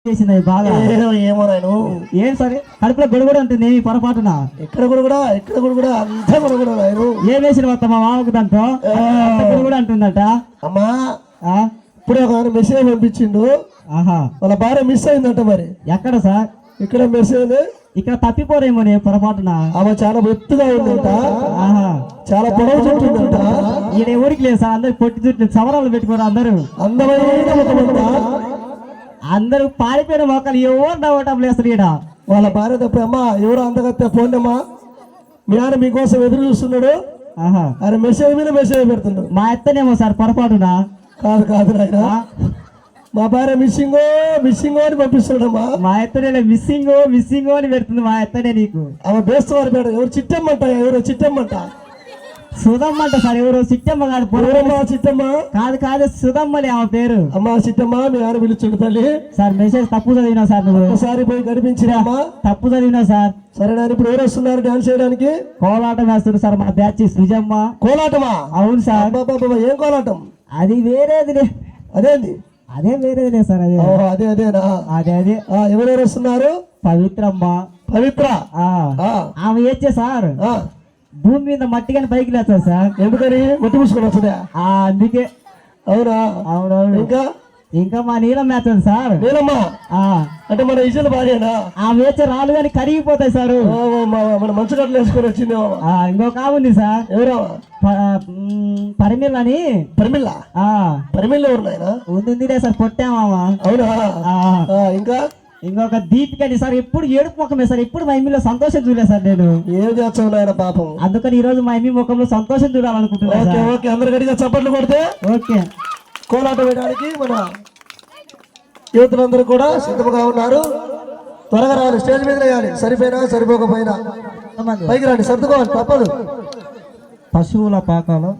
చేసింది బాగా ఏమో నేను ఏం సరే కడుపులో గొడగొడ ఉంటుంది పొరపాటున ఇక్కడ కూడా అంతా కూడా నేను ఏం వేసిన మొత్తం మా మామకు దాంతో గొడగొడ అంటుందట. అమ్మా ఇప్పుడు ఒక మెసేజ్ పంపించిండు. ఆహా వాళ్ళ భార్య మిస్ అయిందంట. మరి ఎక్కడ సార్? ఇక్కడ మెసేజ్ ఇక్కడ తప్పిపోరేమో పొరపాటున. ఆమె చాలా ఎత్తుగా ఉందంట. ఆహా చాలా పొడవు చుట్టుందంట. ఈయన ఊరికి లేదు సార్, అందరు పొట్టి చుట్టూ సవరాలు పెట్టుకోరు అందరూ. అందమైన ముఖమంట. అందరూ పారిపోయిన మొక్కలు ఎవరు నవ్వటం లేదు అసలు. ఈడ వాళ్ళ భార్య తప్ప అమ్మా ఎవరు అందగత్తే ఫోన్ అమ్మా మీ ఆయన మీకోసం ఎదురు చూస్తున్నాడు. ఆహా ఆయన మెసేజ్ మీద మెసేజ్ పెడుతున్నాడు. మా ఎత్తనేమో సార్ పొరపాటున. కాదు నాయన మా భార్య మిస్సింగో అని పంపిస్తున్నాడమ్మా. మా ఎత్తనే మిస్సింగ్ అని పెడుతుంది మా ఎత్తనే నీకు. ఆమె బేస్తవారు పేడ ఎవరు చిట్టమ్మంట సుధమ్మంట సార్. ఎవరు చిట్టమ్మ కాదు. చిట్టమ్మ కాదు సుధమ్మలే ఆమె పేరు. అమ్మా చిట్టమ్మ మీ ఆయన పిలుచుండు తల్లి. సార్ మెసేజ్ తప్పు చదివినా సార్. నువ్వు ఒకసారి పోయి కనిపించినామా? తప్పు చదివినా సార్. సరే నాన్న ఇప్పుడు ఎవరు వస్తున్నారు డాన్స్ చేయడానికి? కోలాటం వేస్తున్నారు సార్ మా బ్యాచ్ సుజమ్మ. కోలాటమా? అవును సార్. ఏం కోలాటం? అది వేరేదిలే. అదేంది? అదే వేరేదిలే సార్. అదేనా? అదే ఎవరెవరు వస్తున్నారు? పవిత్ర ఆమె ఏచ్చే సార్ భూమి మీద మట్టి కానీ పైకి లేస్తారు సార్. ఎందుకని మట్టి పూసుకొని వస్తుందా? అందుకే. అవునా? అవునవును. ఇంకా మా నీలం వేస్తుంది సార్. నీలమ్మా అంటే మన ఇజల భార్యనా? ఆ వేచే రాళ్ళు కానీ కరిగిపోతాయి సార్. మన మంచు కట్టలు వేసుకొని వచ్చింది. ఇంకొక ఉంది సార్. ఎవరు? పరిమిళ అని. పరిమిళ ఎవరు నాయన? ఉందిలే సార్ పొట్టామా. అవునా? ఇంకొక దీపికని సార్. ఎప్పుడు ఏడుపు ముఖమే సార్. ఎప్పుడు మా ఇమ్మిలో సంతోషం చూడలే సార్ నేను. ఏం చేస్తావు నాయన పాపం. అందుకని ఈ రోజు మా ఇమ్మి ముఖంలో సంతోషం చూడాలనుకుంటున్నాను. ఓకే అందరు గడిగా చప్పట్లు కొడితే ఓకే. కోలాట వేయడానికి మన యువతులందరూ కూడా సిద్ధంగా ఉన్నారు. త్వరగా రావాలి, స్టేజ్ మీద వేయాలి. సరిపోయినా సరిపోకపోయినా పైకి రండి, సర్దుకోవాలి తప్పదు. పశువుల పాకాలు